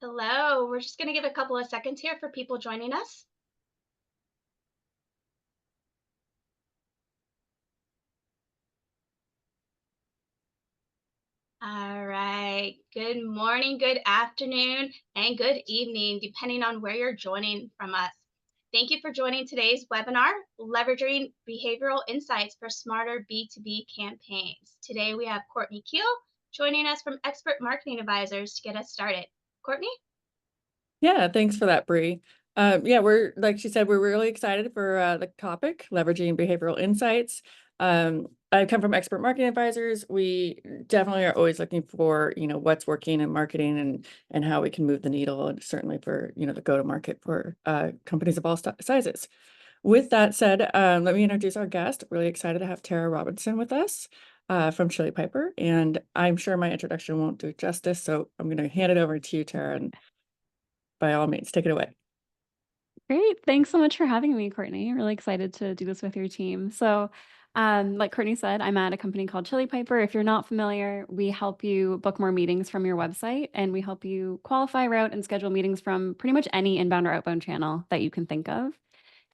Hello, we're just going to give a couple of seconds here for people joining us. All right. Good morning, good afternoon, and good evening, depending on where you're joining from us. Thank you for joining today's webinar, Leveraging Behavioral Insights for Smarter B2B Campaigns. Today we have Courtney Kehl joining us from Expert Marketing Advisors to get us started. Courtney? Yeah, thanks for that, Bree. Yeah, we're like she said, we're really excited for the topic, leveraging behavioral insights. I come from Expert Marketing Advisors. We definitely are always looking for, what's working in marketing and how we can move the needle, and certainly for, the go-to-market for companies of all sizes. With that said, let me introduce our guest. Really excited to have Tara Robertson with us from Chili Piper, and I'm sure my introduction won't do it justice, so I'm going to hand it over to you, Tara, and by all means, take it away. Great. Thanks so much for having me, Courtney. Really excited to do this with your team. Like Courtney said, I'm at a company called Chili Piper. If you're not familiar, we help you book more meetings from your website, and we help you qualify, route, and schedule meetings from pretty much any inbound or outbound channel that you can think of.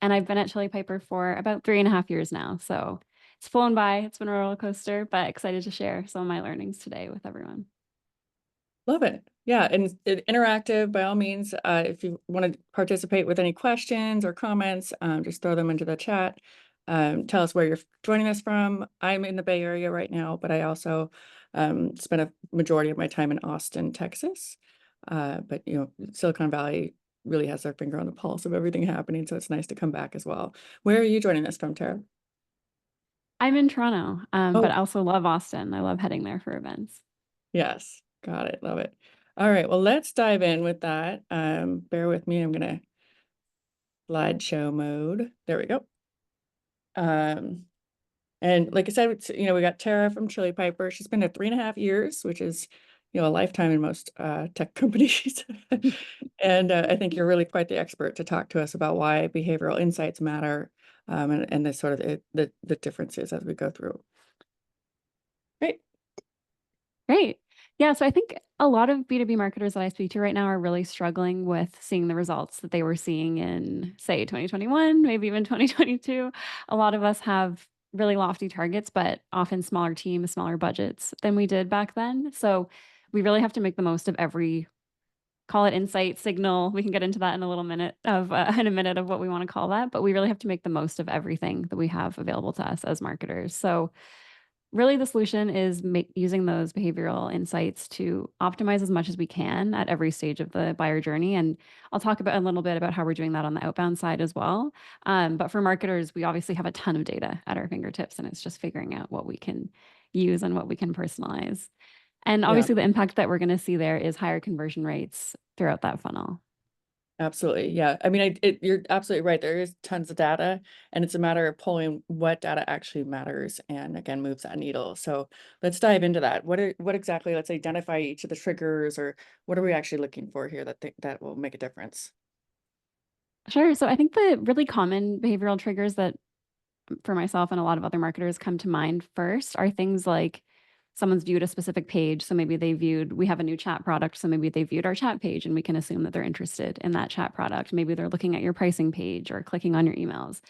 And I've been at Chili Piper for about 3.5 years now. So it's flown by. It's been a roller coaster, but excited to share some of my learnings today with everyone. Love it. Yeah, and interactive by all means. If you want to participate with any questions or comments, just throw them into the chat. Tell us where you're joining us from. I'm in the Bay Area right now, but I also spent a majority of my time in Austin, Texas. But Silicon Valley really has their finger on the pulse of everything happening, so it's nice to come back as well. Where are you joining us from, Tara? I'm in Toronto, but Oh, I also love Austin. I love heading there for events. yes, got it. Love it. All right, well, let's dive in with that. Bear with me. I'm gonna slideshow mode. There we go. And like I said, we got Tara from Chili Piper. She's been there 3.5 years, which is, a lifetime in most tech companies. And I think you're really quite the expert to talk to us about why behavioral insights matter, and the sort of the differences as we go through. Great. Great. Yeah, so I think a lot of B2B marketers that I speak to right now are really struggling with seeing the results that they were seeing in, say, 2021, maybe even 2022. A lot of us have really lofty targets, but often smaller teams, smaller budgets than we did back then. So we really have to make the most of every, call it insight, signal. We can get into that in a little minute of in a minute of what we want to call that, but we really have to make the most of everything that we have available to us as marketers. So really the solution is using those behavioral insights to optimize as much as we can at every stage of the buyer journey. And I'll talk about a little bit about how we're doing that on the outbound side as well. But for marketers, we obviously have a ton of data at our fingertips, and it's just figuring out what we can use and what we can personalize. And Yeah. obviously the impact that we're going to see there is higher conversion rates throughout that funnel. Absolutely. Yeah. I mean, you're absolutely right. There is tons of data, and it's a matter of pulling what data actually matters and again moves that needle. So let's dive into that. What exactly, let's identify each of the triggers, or what are we actually looking for here that will make a difference? Sure. So I think the really common behavioral triggers that for myself and a lot of other marketers come to mind first are things like someone's viewed a specific page. So maybe we have a new chat product. So maybe they viewed our chat page and we can assume that they're interested in that chat product. Maybe they're looking at your pricing page or clicking on your emails.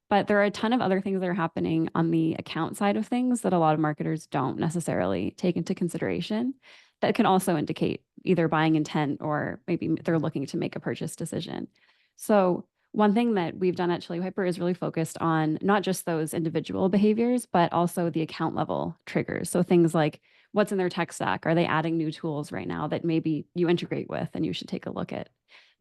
But there are a ton of other things that are happening on the account side of things that a lot of marketers don't necessarily take into consideration that can also indicate either buying intent or maybe they're looking to make a purchase decision. So one thing that we've done at Chili Piper is really focused on not just those individual behaviors, but also the account level triggers. So things like what's in their tech stack? Are they adding new tools right now that maybe you integrate with and you should take a look at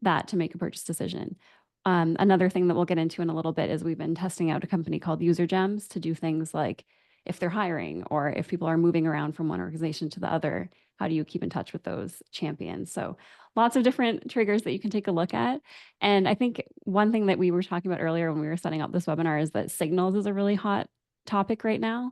that to make a purchase decision? Another thing that we'll get into in a little bit is we've been testing out a company called User Gems to do things like if they're hiring or if people are moving around from one organization to the other, how do you keep in touch with those champions? So lots of different triggers that you can take a look at. And I think one thing that we were talking about earlier when we were setting up this webinar is that signals is a really hot topic right now.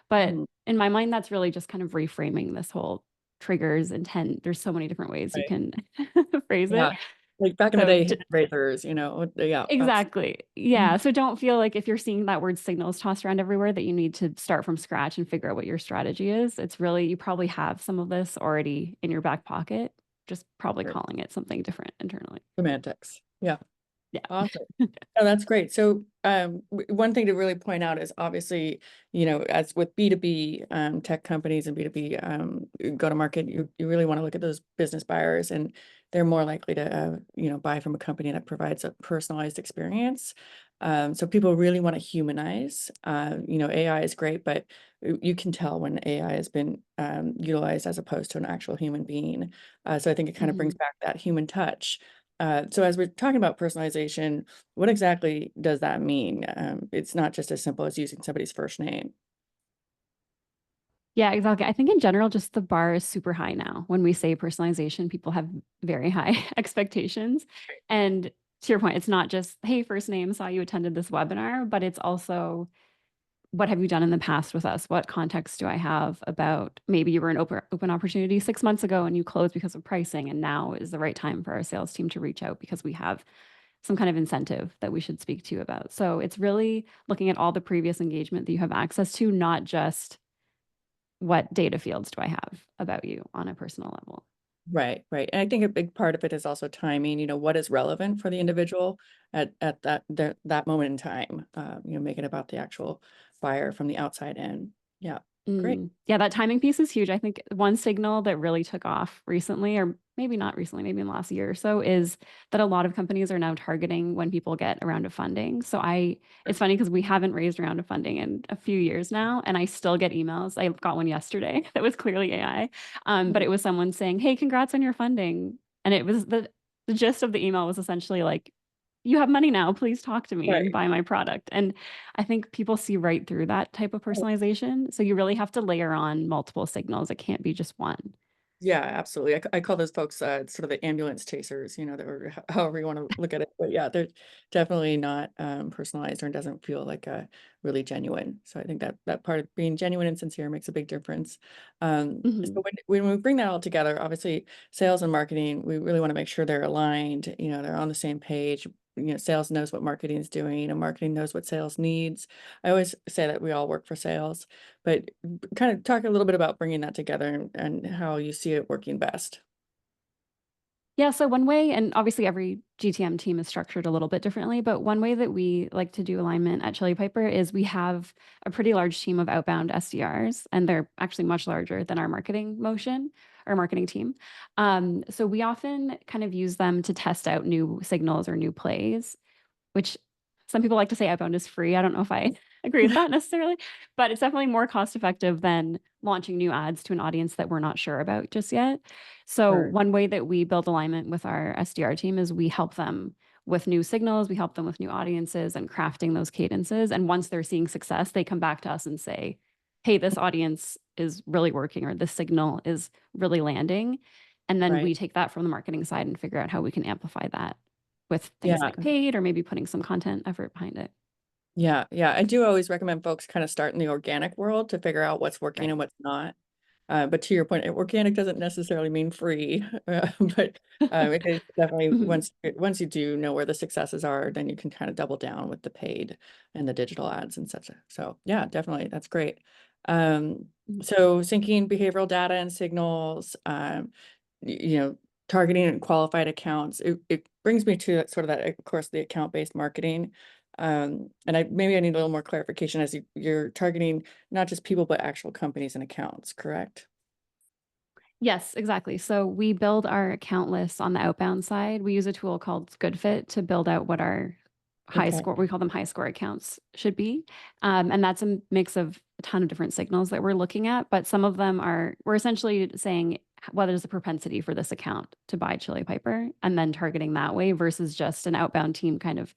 But Mhm. in my mind, that's really just kind of reframing this whole triggers intent. There's so many different ways you Right. can phrase Yeah. it. Like back in the So day, hit raisers, yeah, exactly. Yeah. So don't feel like if you're seeing that word signals tossed around everywhere that you need to start from scratch and figure out what your strategy is. It's really, you probably have some of this already in your back pocket. just probably Sure. calling it something different internally. Semantics. Yeah. Yeah. Awesome. Oh, that's great. So one thing to really point out is obviously, as with B2B tech companies and B2B go-to-market, you really want to look at those business buyers, and they're more likely to, buy from a company that provides a personalized experience. So people really want to humanize. AI is great, but you can tell when AI has been utilized as opposed to an actual human being. So I think it kind of brings back that human touch. So as we're talking about personalization, what exactly does that mean? It's not just as simple as using somebody's first name. Yeah, exactly. I think in general, just the bar is super high now. When we say personalization, people have very high expectations. And to your point, it's not just, hey, first name, saw you attended this webinar, but it's also, what have you done in the past with us? What context do I have about maybe you were an open opportunity 6 months ago and you closed because of pricing, and now is the right time for our sales team to reach out because we have some kind of incentive that we should speak to you about. So it's really looking at all the previous engagement that you have access to, not just what data fields do I have about you on a personal level. Right, right. And I think a big part of it is also timing, what is relevant for the individual at that moment in time, make it about the actual buyer from the outside in. Yeah, great. Yeah, that timing piece is huge. I think one signal that really took off recently, or maybe not recently, maybe in the last year or so, is that a lot of companies are now targeting when people get a round of funding. So it's funny because we haven't raised a round of funding in a few years now, and I still get emails. I got one yesterday that was clearly AI, but it was someone saying, "Hey, congrats on your funding," and it was the gist of the email was essentially like, you have money now, please talk to me and Right. buy my product. And I think people see right through that type of personalization. So you really have to layer on multiple signals. It can't be just one. Yeah, absolutely. I call those folks sort of the ambulance chasers, or however you want to look at it. But yeah, they're definitely not personalized, or doesn't feel like really genuine. So I think that part of being genuine and sincere makes a big difference. So Mhm. when we bring that all together, obviously sales and marketing, we really want to make sure they're aligned, they're on the same page. Sales knows what marketing is doing, and marketing knows what sales needs. I always say that we all work for sales, but kind of talk a little bit about bringing that together, and how you see it working best. Yeah, so one way, and obviously every GTM team is structured a little bit differently, but one way that we like to do alignment at Chili Piper is we have a pretty large team of outbound SDRs, and they're actually much larger than our marketing motion or marketing team. So we often kind of use them to test out new signals or new plays, which some people like to say outbound is free. I don't know if I agree with that necessarily, but it's definitely more cost effective than launching new ads to an audience that we're not sure about just yet. So Sure. one way that we build alignment with our SDR team is we help them with new signals, we help them with new audiences and crafting those cadences. And once they're seeing success, they come back to us and say, hey, this audience is really working, or this signal is really landing. And then Right. we take that from the marketing side and figure out how we can amplify that with things Yeah. like paid or maybe putting some content effort behind it. Yeah. Yeah. I do always recommend folks kind of start in the organic world to figure out what's working Right. and what's not. But to your point, organic doesn't necessarily mean free, but it is definitely, Mhm. once you do know where the successes are, then you can kind of double down with the paid and the digital ads and such. So yeah, definitely, that's great. Um, Mhm. so syncing behavioral data and signals, targeting and qualified accounts. It brings me to sort of that, of course, the account-based marketing. And maybe I need a little more clarification, as you're targeting not just people, but actual companies and accounts, correct? Yes, exactly. So we build our account lists on the outbound side. We use a tool called GoodFit to build out what our high Okay, score, we call them high score accounts, should be. And that's a mix of a ton of different signals that we're looking at. But some of them we're essentially saying what is the propensity for this account to buy Chili Piper, and then targeting that way versus just an outbound team kind of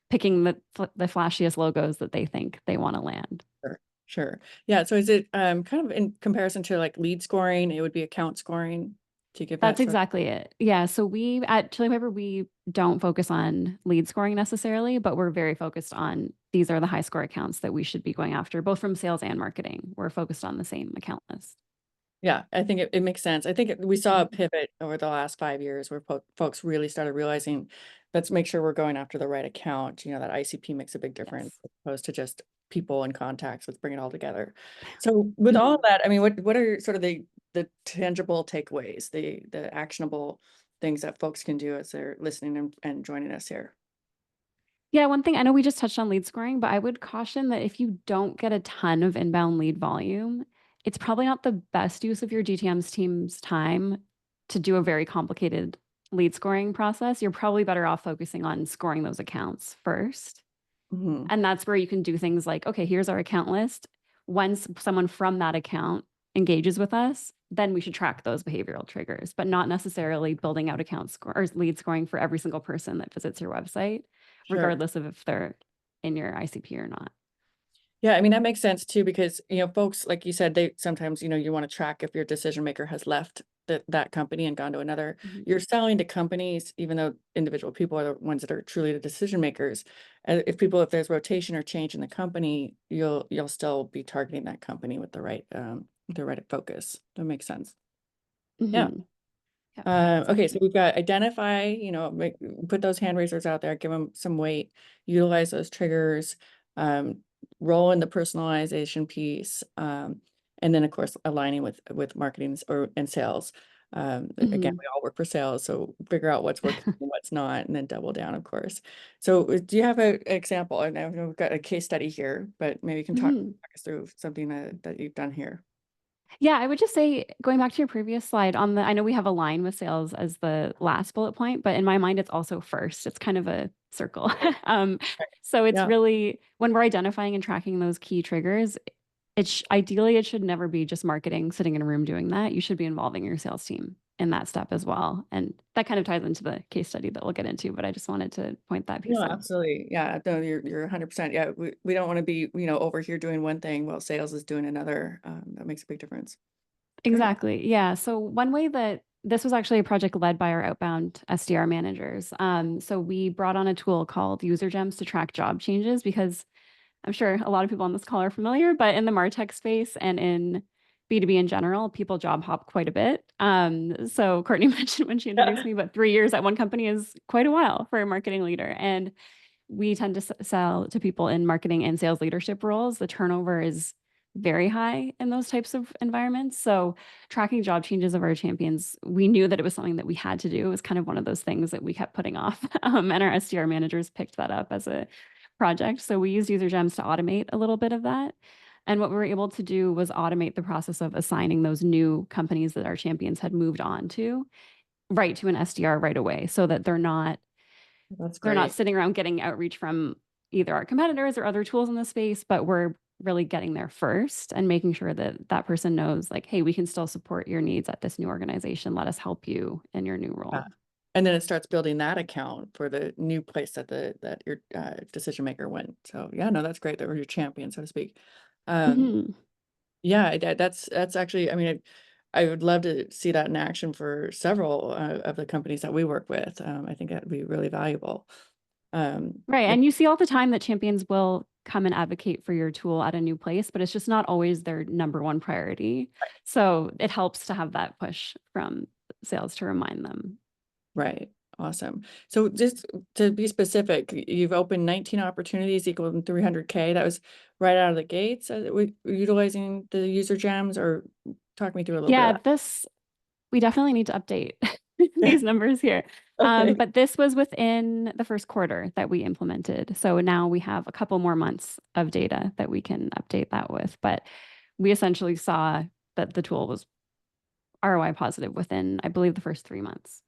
picking the flashiest logos that they think they want to land. sure, sure. Yeah, so is it kind of in comparison to like lead scoring, it would be account scoring to give that That's sort exactly it. Yeah. So we at Chili Pepper, we don't focus on lead scoring necessarily, but we're very focused on these are the high score accounts that we should be going after, both from sales and marketing. We're focused on the same account list. Yeah, I think it makes sense. I think we saw a Mhm. pivot over the last 5 years where folks really started realizing, let's make sure we're going after the right account. That ICP makes a big difference, Yes. as opposed to just people and contacts. Let's bring it all together. So with all of Mhm. that, I mean, what are sort of the the tangible takeaways, the actionable things that folks can do as they're listening and joining us here. Yeah, one thing I know we just touched on lead scoring, but I would caution that if you don't get a ton of inbound lead volume, it's probably not the best use of your GTM's team's time to do a very complicated lead scoring process. You're probably better off focusing on scoring those accounts first. Mhm. And that's where you can do things like, okay, here's our account list. When someone from that account engages with us, then we should track those behavioral triggers, but not necessarily building out account score or lead scoring for every single person that visits your website, Sure. regardless of if they're in your ICP or not. Yeah, I mean, that makes sense too, because, folks, like you said, they sometimes, you want to track if your decision maker has left that company and gone to another. Mhm. You're selling to companies, even though individual people are the ones that are truly the decision makers. If there's rotation or change in the company, you'll still be targeting that company with the right focus. That makes sense. Yeah. Mhm. Yeah, Okay, so exactly. we've got identify, put those hand raisers out there, give them some weight, utilize those triggers, um, roll in the personalization piece, and then of course aligning with marketing and sales. Again, Mhm. we all work for sales, so figure out what's working and what's not, and then double down, of course. So, do you have an example? I know we've got a case study here, but maybe you can talk Mhm. us through something that you've done here. Yeah, I would just say, going back to your previous slide on I know we have align with sales as the last bullet point, but in my mind, it's also first. It's kind of a circle. um, Right. so it's Yeah. really when we're identifying and tracking those key triggers, ideally it should never be just marketing sitting in a room doing that. You should be involving your sales team in that step as well. And that kind of ties into the case study that we'll get into, but I just wanted to point that No, piece out. absolutely. Yeah, no, you're 100%. Yeah, we don't want to be, over here doing one thing while sales is doing another. That makes a big difference. Great. Exactly. Yeah. So one way that this was actually a project led by our outbound SDR managers. So we brought on a tool called User Gems to track job changes because I'm sure a lot of people on this call are familiar, but in the MarTech space and in B2B in general, people job hop quite a bit. So Courtney mentioned when she introduced Yeah. me, but 3 years at one company is quite a while for a marketing leader. And we tend to sell to people in marketing and sales leadership roles. The turnover is very high in those types of environments. So tracking job changes of our champions, we knew that it was something that we had to do. It was kind of one of those things that we kept putting off. And our SDR managers picked that up as a project. So we used User Gems to automate a little bit of that. And what we were able to do was automate the process of assigning those new companies that our champions had moved on to right to an SDR right away so that That's they're not great. sitting around getting outreach from either our competitors or other tools in the space, but we're really getting there first and making sure that that person knows like, hey, we can still support your needs at this new organization. Let us help you in your new Yeah. role. And then it starts building that account for the new place that your decision maker went. So yeah, no, that's great. That we're your champion, so to speak. Um, Mhm. yeah, that's actually, I mean, I would love to see that in action for several of the companies that we work with. I think that'd be really valuable. Right. Yeah, And you see all the time that champions will come and advocate for your tool at a new place, but it's just not always their number one priority. So it helps to have that push from sales to remind them. right. Awesome. So just to be specific, you've opened 19 opportunities equal to 300K. That was right out of the gates, utilizing the user gems, or talk me through a little bit Yeah, of we definitely need to update that. these numbers here. Okay. But this was within the first quarter that we implemented. So now we have a couple more months of data that we can update that with. But we essentially saw that the tool was ROI positive within, I believe, the first 3 months.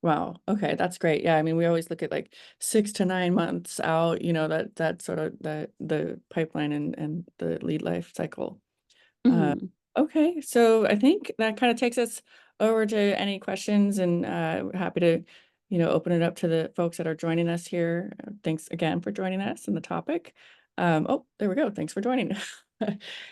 Wow. Okay, that's great. Yeah, I mean, we always look at like 6 to 9 months out, that sort of the pipeline and the lead life cycle. Uh, Mhm. okay, so I think that kind of takes us over to any questions, and we're happy to, open it up to the folks that are joining us here. Thanks again for joining us in the topic. Oh, there we go. Thanks for joining.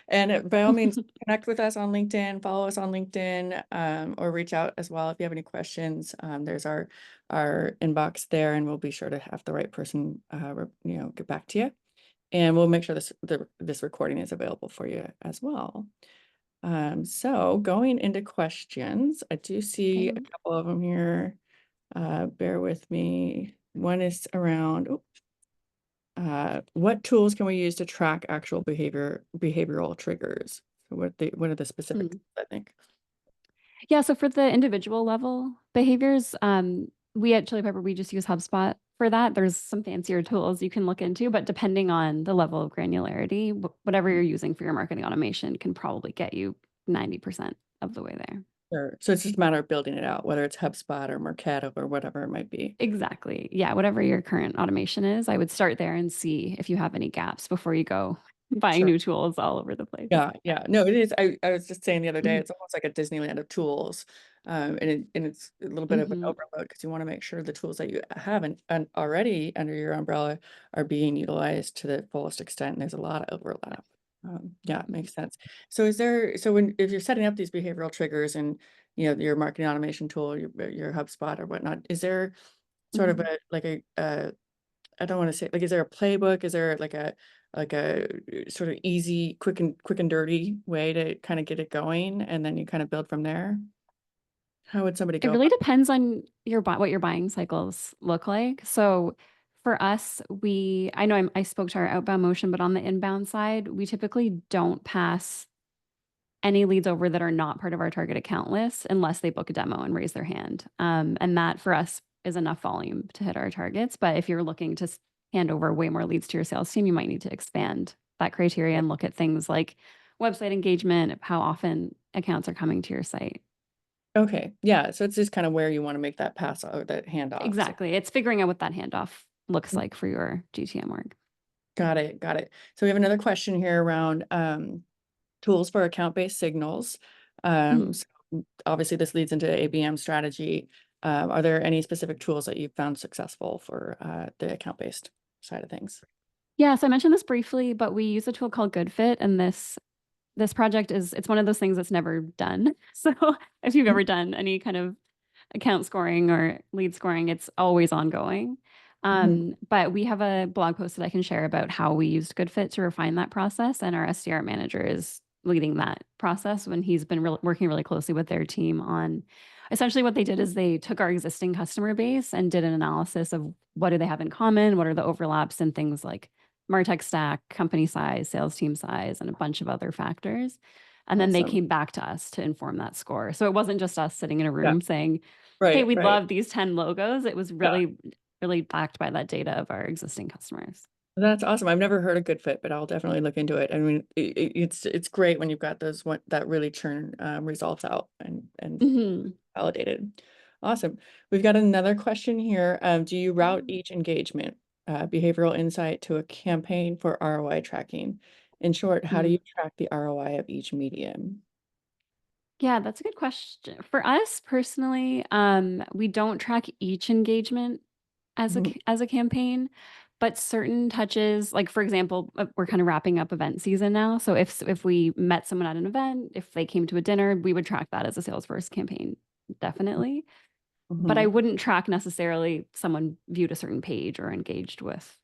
And by all means, connect with us on LinkedIn, follow us on LinkedIn, or reach out as well if you have any questions. There's our inbox there, and we'll be sure to have the right person, get back to you. And we'll make sure this recording is available for you as well. So going into questions, I do see a Okay. couple of them here. Bear with me. One is around, what tools can we use to track actual behavioral triggers? So what are the specific, Mm. I think? Yeah, so for the individual level behaviors, we at Chili Pepper, we just use HubSpot for that. There's some fancier tools you can look into, but depending on the level of granularity, whatever you're using for your marketing automation can probably get you 90% of the way there. Sure. So it's just a matter of building it out, whether it's HubSpot or Marketo or whatever it might be. Exactly. Yeah, whatever your current automation is, I would start there and see if you have any gaps before you go buying Sure. new tools all over the place. Yeah, yeah. No, it is. I was just saying the other day, Mhm. it's almost like a Disneyland of tools. And it's a little bit of an Mhm. overload because you want to make sure the tools that you have and already under your umbrella are being utilized to the fullest extent. And there's a lot of Yeah. overlap. Yeah, it Mhm. makes sense. So if you're setting up these behavioral triggers and your marketing automation tool, your HubSpot or whatnot, is there sort of Mhm. I don't want to say, like, is there a playbook? Is there like a sort of easy, quick and dirty way to kind of get it going, and then you kind of build from there? How would somebody It go really about? depends on what your buying cycles look like. So for us, I know I spoke to our outbound motion, but on the inbound side, we typically don't pass any leads over that are not part of our target account list unless they book a demo and raise their hand. And that for us is enough volume to hit our targets. But if you're looking to hand over way more leads to your sales team, you might need to expand that criteria and look at things like website engagement, how often accounts are coming to your site. Okay, yeah. So it's just kind of where you want to make that pass or that handoff. So Exactly. It's figuring out what that handoff looks like for your GTM work. got it, got it. So we have another question here around tools for account-based signals. Mhm. So obviously this leads into ABM strategy. Are there any specific tools that you've found successful for the account-based side of things? Yeah, so I mentioned this briefly, but we use a tool called GoodFit, and this project it's one of those things that's never done. So if you've ever done any kind of account scoring or lead scoring, it's always ongoing. Mhm. But we have a blog post that I can share about how we used GoodFit to refine that process, and our SDR manager is leading that process when he's been working really closely with their team on essentially what they did is they took our existing customer base and did an analysis of what do they have in common, what are the overlaps and things like MarTech stack, company size, sales team size, and a bunch of other factors. And then they Awesome. came back to us to inform that score. So it wasn't just us sitting in a Yeah. room saying, hey, Right, we right. love these 10 logos. It was Yeah. really, really backed by that data of our existing customers. That's awesome. I've never heard a good fit, but I'll definitely look into it. I mean, it's great when you've got those one that really churn results out and Mhm. validated. Awesome. We've got another question here. Do you route each engagement, behavioral insight to a campaign for ROI tracking? In short, how do you Mm. track the ROI of each medium? Yeah, that's a good question. For us personally, we don't track each engagement as Mhm. as a campaign, but certain touches, like for example, we're kind of wrapping up event season now. So if we met someone at an event, if they came to a dinner, we would track that as a Salesforce campaign, definitely. But I Mhm. wouldn't track necessarily someone viewed a certain page or engaged with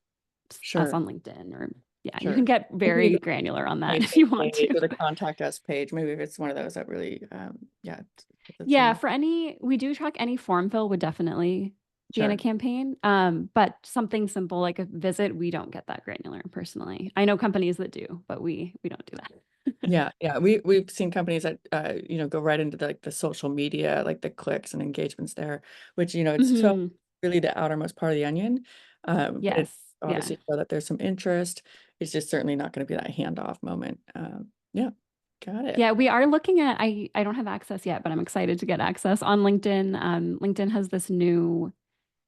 us Sure, on LinkedIn or yeah, you can sure. get Maybe very the granular on that if landing you want page to. or the contact us page. Maybe if it's one of those that really, yeah, that's Yeah, in. for any we do track any form fill would definitely be in a Sure. campaign. But something simple like a visit, we don't get that granular personally. I know companies that do, but we don't do that. Yeah, yeah. We've seen companies that go right into the social media, like the clicks and engagements there, which it's so Mhm. really the outermost part of the onion. But it Yes. Yeah. obviously show that there's some interest. It's just certainly not going to be that handoff moment. Yeah, got it. Yeah, we are looking at I don't have access yet, but I'm excited to get access on LinkedIn. LinkedIn has this new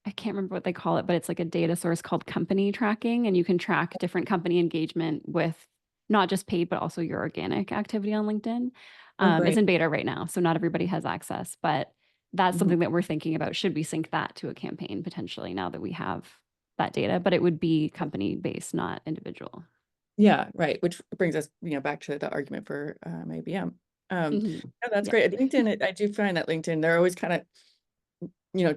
I can't remember what they call it, but it's like a data source called company tracking, and you can track different company engagement with not just paid, but also your organic activity on LinkedIn. Oh, It's great. in beta right now, so not everybody has access, but that's Mhm. something that we're thinking about. Should we sync that to a campaign potentially now that we have that data? But it would be company based, not individual. Yeah, right. Which brings us, back to the argument for ABM. Mhm. No, that's Yeah. great. LinkedIn, I do find that LinkedIn, they're always kind of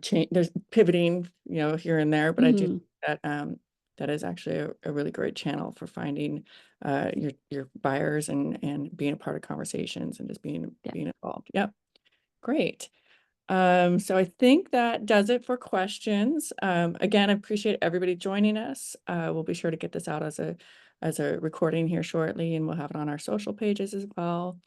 change there's pivoting, here and there, but I do think Mhm. that that is actually a really great channel for finding your buyers and being a part of conversations and just being Yeah. being involved. Yep, great. So I think that does it for questions. Again, I appreciate everybody joining us. We'll be sure to get this out as a recording here shortly, and we'll have it on our social pages as well.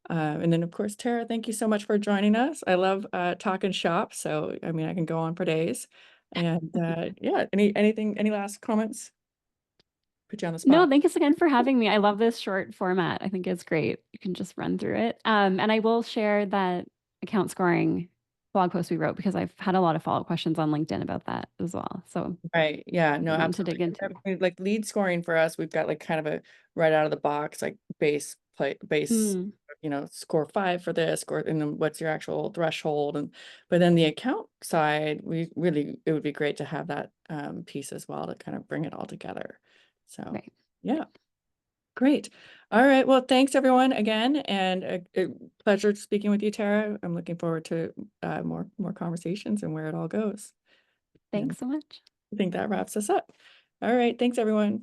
And then of course, Tara, thank you so much for joining us. I love talking shop. So, I mean, I can go on for days. And yeah, any last comments? Put you on the No, spot. thanks again for having me. I love this short format. I think it's great. You can just run through it. And I will share that account scoring blog post we wrote because I've had a lot of follow-up questions on LinkedIn about that as well. So Right. Yeah, no, one to dig absolutely. into. Like lead scoring for us, we've got like kind of a right out of the box, like base, Mm, score 5 for this, score, and then what's your actual threshold? And but then the account side, it would be great to have that piece as well to kind of bring it all together. So right. yeah, great. All right. Well, thanks everyone again, and a pleasure speaking with you, Tara. I'm looking forward to more conversations and where it all goes. And Thanks so much. I think that wraps us up. All right. Thanks, everyone.